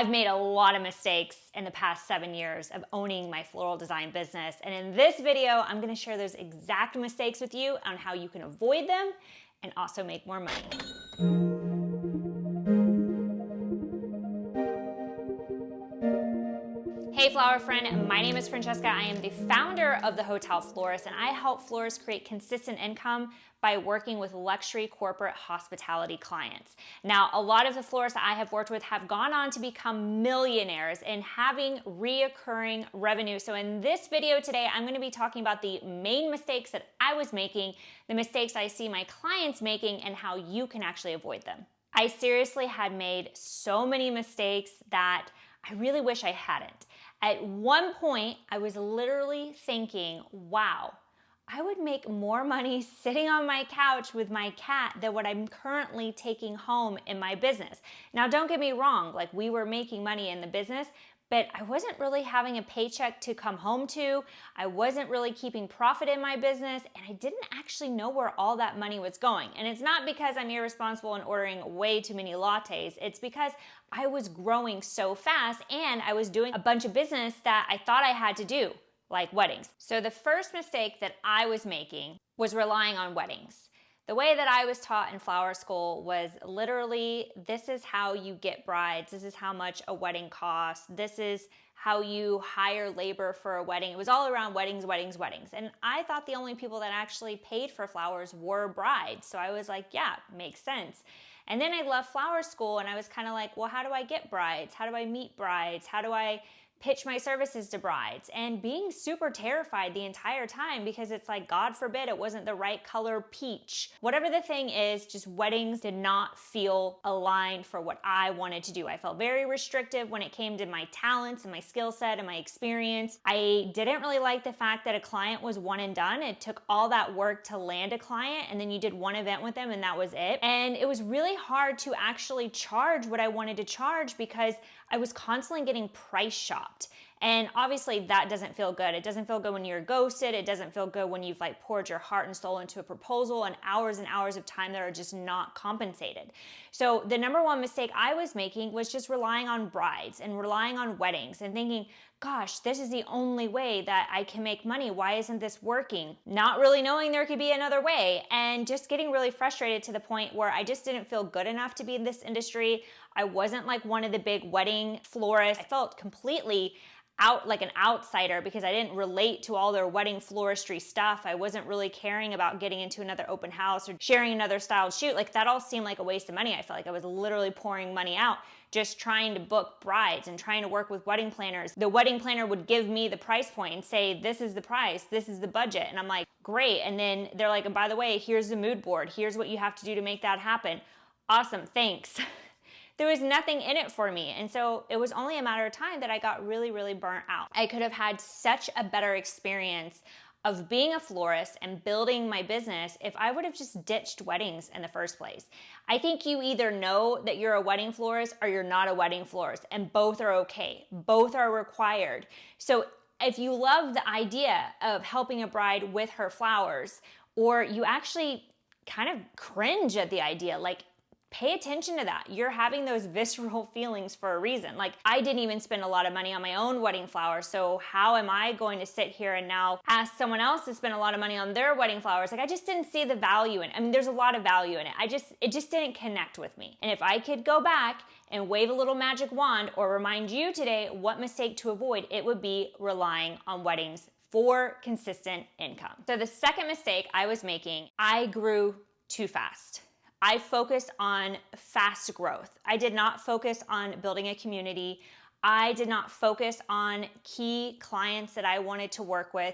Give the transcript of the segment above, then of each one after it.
I've made a lot of mistakes in the past 7 years of owning my floral design business. And in this video, I'm gonna share those exact mistakes with you on how you can avoid them and also make more money. Hey flower friend, my name is Francesca. I am the founder of the Hotel Florist, and I help florists create consistent income by working with luxury corporate hospitality clients. Now, a lot of the florists I have worked with have gone on to become millionaires and having reoccurring revenue. So in this video today, I'm gonna be talking about the main mistakes that I was making, the mistakes I see my clients making, and how you can actually avoid them. I seriously had made so many mistakes that I really wish I hadn't. At one point, I was literally thinking, wow, I would make more money sitting on my couch with my cat than what I'm currently taking home in my business. Now, don't get me wrong, like we were making money in the business, but I wasn't really having a paycheck to come home to. I wasn't really keeping profit in my business, and I didn't actually know where all that money was going. And it's not because I'm irresponsible and ordering way too many lattes. It's because I was growing so fast and I was doing a bunch of business that I thought I had to do, like weddings. So the first mistake that I was making was relying on weddings. The way that I was taught in flower school was literally, this is how you get brides, this is how much a wedding costs, this is how you hire labor for a wedding. It was all around weddings, weddings, weddings. And I thought the only people that actually paid for flowers were brides. So I was like, yeah, makes sense. And then I left flower school and I was kind of like, well, how do I get brides? How do I meet brides? How do I pitch my services to brides? And being super terrified the entire time because it's like, God forbid it wasn't the right color peach. Whatever the thing is, just weddings did not feel aligned for what I wanted to do. I felt very restrictive when it came to my talents and my skill set and my experience. I didn't really like the fact that a client was one and done. It took all that work to land a client and then you did one event with them and that was it. And it was really hard to actually charge what I wanted to charge because I was constantly getting price shopped. And obviously that doesn't feel good. It doesn't feel good when you're ghosted. It doesn't feel good when you've like poured your heart and soul into a proposal and hours of time that are just not compensated. So the number one mistake I was making was just relying on brides and relying on weddings and thinking, gosh, this is the only way that I can make money. Why isn't this working? Not really knowing there could be another way and just getting really frustrated to the point where I just didn't feel good enough to be in this industry. I wasn't like one of the big wedding florists. I felt completely out like an outsider because I didn't relate to all their wedding floristry stuff. I wasn't really caring about getting into another open house or sharing another styled shoot. Like that all seemed like a waste of money. I felt like I was literally pouring money out just trying to book brides and trying to work with wedding planners. The wedding planner would give me the price point and say, this is the price, this is the budget. And I'm like, great. And then they're like, and by the way, here's the mood board. Here's what you have to do to make that happen. Awesome, thanks. There was nothing in it for me. And so it was only a matter of time that I got really, really burnt out. I could have had such a better experience of being a florist and building my business if I would have just ditched weddings in the first place. I think you either know that you're a wedding florist or you're not a wedding florist, and both are okay. Both are required. So if you love the idea of helping a bride with her flowers, or you actually kind of cringe at the idea, like, pay attention to that. You're having those visceral feelings for a reason. Like I didn't even spend a lot of money on my own wedding flowers. So how am I going to sit here and now ask someone else to spend a lot of money on their wedding flowers? Like I just didn't see the value in it. I mean, there's a lot of value in it. It just didn't connect with me. And if I could go back and wave a little magic wand or remind you today what mistake to avoid, it would be relying on weddings for consistent income. So the second mistake I was making, I grew too fast. I focused on fast growth. I did not focus on building a community. I did not focus on key clients that I wanted to work with.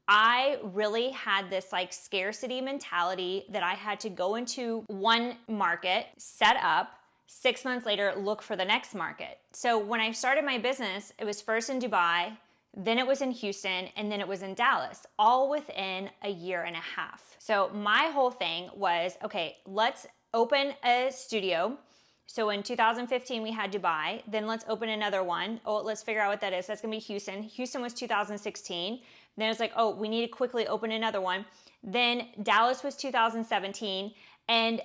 I really had this like scarcity mentality that I had to go into one market, set up, 6 months later, look for the next market. So when I started my business, it was first in Dubai, then it was in Houston, and then it was in Dallas, all within a year and a half. So my whole thing was, okay, let's open a studio. So in 2015, we had Dubai, then let's open another one. Oh, let's figure out what that is. That's gonna be Houston. Houston was 2016. Then it's like, oh, we need to quickly open another one. Then Dallas was 2017. And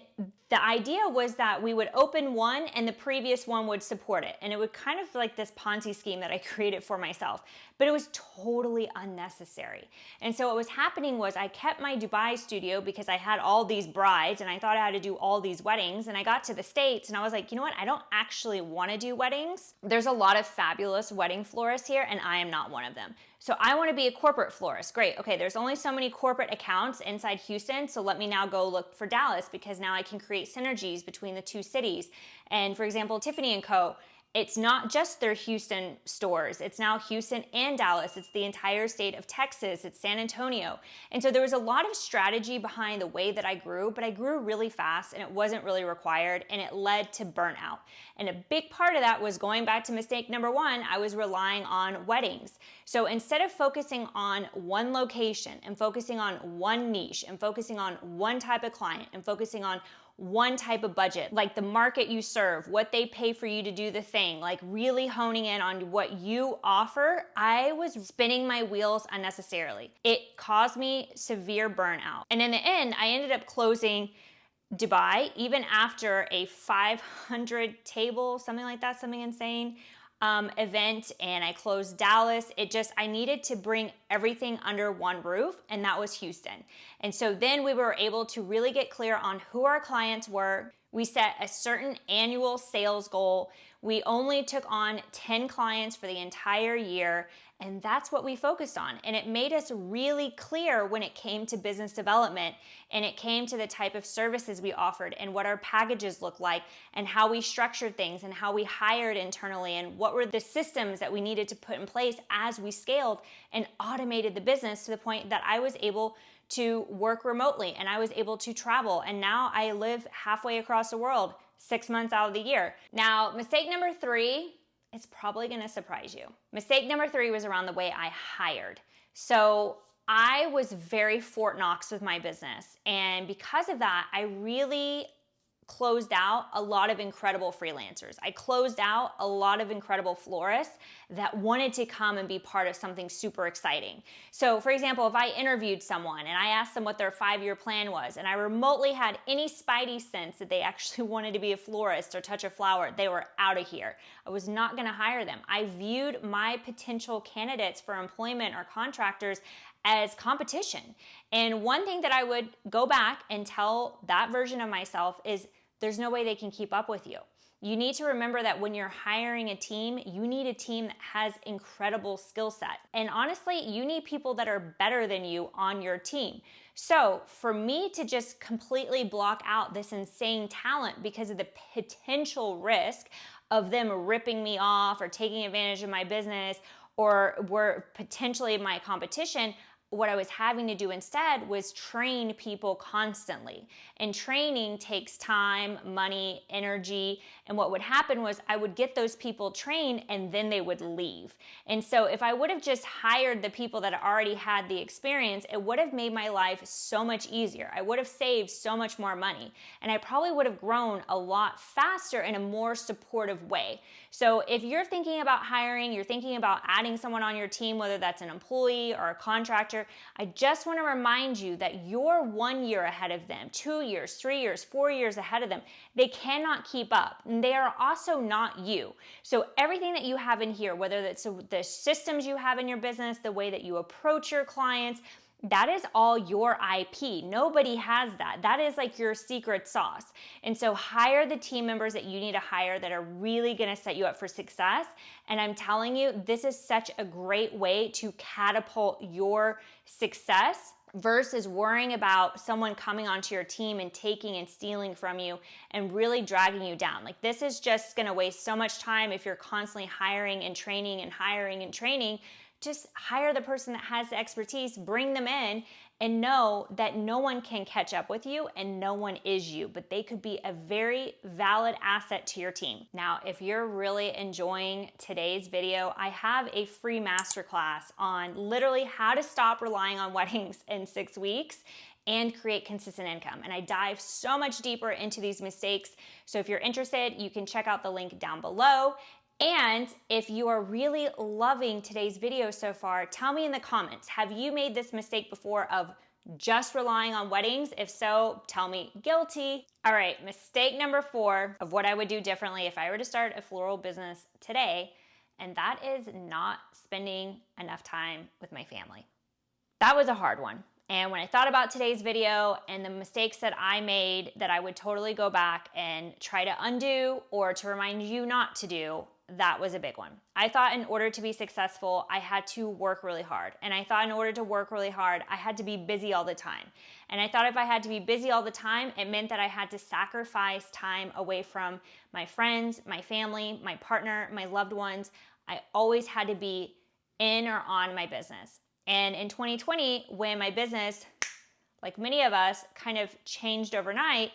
the idea was that we would open one and the previous one would support it. And it would kind of like this Ponzi scheme that I created for myself, but it was totally unnecessary. And so what was happening was I kept my Dubai studio because I had all these brides and I thought I had to do all these weddings. And I got to the States and I was like, you know what? I don't actually want to do weddings. There's a lot of fabulous wedding florists here and I am not one of them. So I want to be a corporate florist. Great. Okay, there's only so many corporate accounts inside Houston, so let me now go look for Dallas because now I can create synergies between the two cities. And for example, Tiffany & Co., it's not just their Houston stores. It's now Houston and Dallas. It's the entire state of Texas. It's San Antonio. And so there was a lot of strategy behind the way that I grew, but I grew really fast and it wasn't really required and it led to burnout. And a big part of that was going back to mistake number one, I was relying on weddings. So instead of focusing on one location and focusing on one niche and focusing on one type of client and focusing on one type of budget, like the market you serve, what they pay for you to do the thing, like really honing in on what you offer, I was spinning my wheels unnecessarily. It caused me severe burnout. And in the end, I ended up closing Dubai, even after a 500 table, something like that, something insane, event, and I closed Dallas. I needed to bring everything under one roof, and that was Houston. And so then we were able to really get clear on who our clients were. We set a certain annual sales goal. We only took on 10 clients for the entire year, and that's what we focused on. And it made us really clear when it came to business development and it came to the type of services we offered and what our packages looked like and how we structured things and how we hired internally and what were the systems that we needed to put in place as we scaled and automated the business to the point that I was able to work remotely and I was able to travel. And now I live halfway across the world, 6 months out of the year. Now, mistake number 3, it's probably gonna surprise you. Mistake number 3 was around the way I hired. So I was very Fort Knox with my business. And because of that, I really closed out a lot of incredible freelancers. I closed out a lot of incredible florists that wanted to come and be part of something super exciting. So for example, if I interviewed someone and I asked them what their 5-year plan was and I remotely had any spidey sense that they actually wanted to be a florist or touch a flower, they were out of here. I was not going to hire them. I viewed my potential candidates for employment or contractors as competition. And one thing that I would go back and tell that version of myself is there's no way they can keep up with you. You need to remember that when you're hiring a team, you need a team that has incredible skill set. And honestly, you need people that are better than you on your team. So for me to just completely block out this insane talent because of the potential risk of them ripping me off or taking advantage of my business or were potentially my competition, what I was having to do instead was train people constantly. And training takes time, money, energy. And what would happen was I would get those people trained and then they would leave. And so if I would have just hired the people that already had the experience, it would have made my life so much easier. I would have saved so much more money. And I probably would have grown a lot faster in a more supportive way. So if you're thinking about hiring, you're thinking about adding someone on your team, whether that's an employee or a contractor, I just want to remind you that you're 1 year ahead of them, 2 years, 3 years, 4 years ahead of them. They cannot keep up. And they are also not you. So everything that you have in here, whether that's the systems you have in your business, the way that you approach your clients, that is all your IP. Nobody has that. That is like your secret sauce. And so hire the team members that you need to hire that are really gonna set you up for success. And I'm telling you, this is such a great way to catapult your success versus worrying about someone coming onto your team and taking and stealing from you and really dragging you down. Like this is just gonna waste so much time if you're constantly hiring and training and hiring and training. Just hire the person that has the expertise, bring them in, and know that no one can catch up with you and no one is you, but they could be a very valid asset to your team. Now, if you're really enjoying today's video, I have a free masterclass on literally how to stop relying on weddings in 6 weeks and create consistent income. And I dive so much deeper into these mistakes. So if you're interested, you can check out the link down below. And if you are really loving today's video so far, tell me in the comments, have you made this mistake before of just relying on weddings? If so, tell me guilty. All right, mistake number 4 of what I would do differently if I were to start a floral business today, and that is not spending enough time with my family. That was a hard one. And when I thought about today's video and the mistakes that I made that I would totally go back and try to undo or to remind you not to do, that was a big one. I thought in order to be successful, I had to work really hard. And I thought in order to work really hard, I had to be busy all the time. And I thought if I had to be busy all the time, it meant that I had to sacrifice time away from my friends, my family, my partner, my loved ones. I always had to be in or on my business. And in 2020, when my business, like many of us, kind of changed overnight,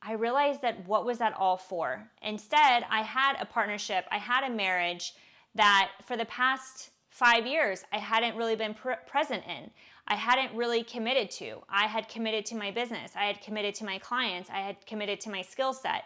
I realized that what was that all for? Instead, I had a partnership, I had a marriage that for the past 5 years, I hadn't really been present in. I hadn't really committed to. I had committed to my business. I had committed to my clients. I had committed to my skill set.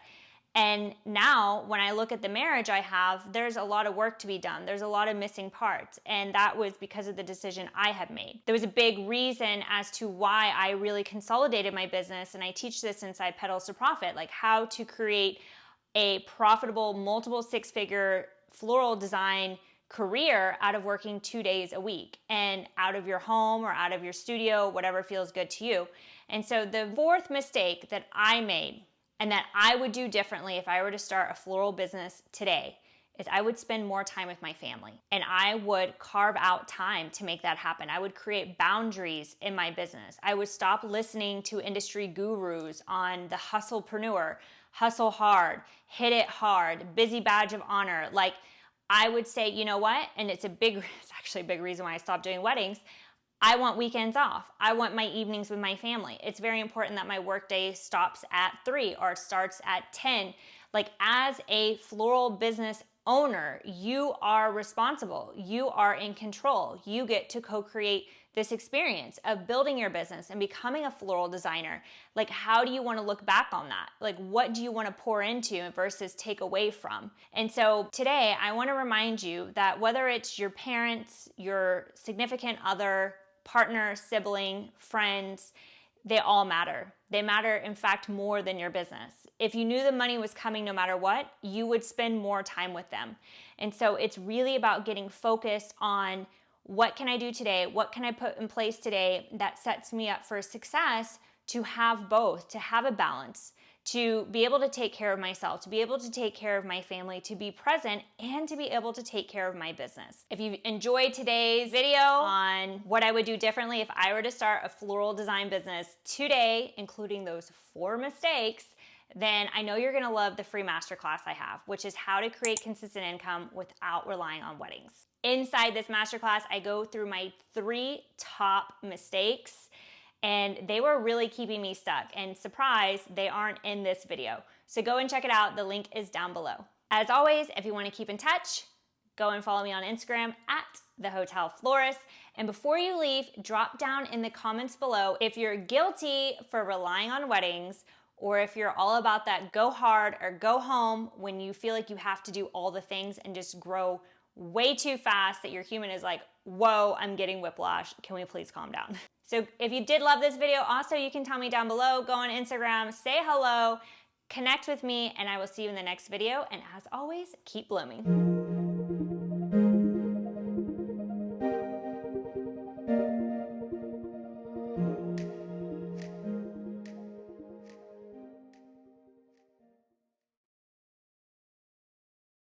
And now when I look at the marriage I have, there's a lot of work to be done. There's a lot of missing parts. And that was because of the decision I had made. There was a big reason as to why I really consolidated my business. And I teach this inside Petals to Profit, like how to create a profitable multiple 6-figure floral design career out of working 2 days a week and out of your home or out of your studio, whatever feels good to you. And so the 4th mistake that I made and that I would do differently if I were to start a floral business today is I would spend more time with my family. And I would carve out time to make that happen. I would create boundaries in my business. I would stop listening to industry gurus on the hustlepreneur, hustle hard, hit it hard, busy badge of honor. Like I would say, you know what? And it's actually a big reason why I stopped doing weddings. I want weekends off. I want my evenings with my family. It's very important that my workday stops at 3 or starts at 10. Like as a floral business owner, you are responsible. You are in control. You get to co-create this experience of building your business and becoming a floral designer. Like how do you want to look back on that? Like what do you want to pour into versus take away from? And so today I want to remind you that whether it's your parents, your significant other, partner, sibling, friends, they all matter. They matter, in fact, more than your business. If you knew the money was coming no matter what, you would spend more time with them. And so it's really about getting focused on what can I do today? What can I put in place today that sets me up for success to have both, to have a balance, to be able to take care of myself, to be able to take care of my family, to be present, and to be able to take care of my business. If you enjoyed today's video on what I would do differently if I were to start a floral design business today, including those 4 mistakes, then I know you're gonna love the free masterclass I have, which is how to create consistent income without relying on weddings. Inside this masterclass, I go through my 3 top mistakes, and they were really keeping me stuck. And surprise, they aren't in this video. So go and check it out. The link is down below. As always, if you want to keep in touch, go and follow me on Instagram at The Hotel Florist. And before you leave, drop down in the comments below if you're guilty for relying on weddings, or if you're all about that go hard or go home when you feel like you have to do all the things and just grow way too fast that your human is like, whoa, I'm getting whiplash. Can we please calm down? So if you did love this video, also you can tell me down below, go on Instagram, say hello, connect with me, and I will see you in the next video. And as always, keep blooming.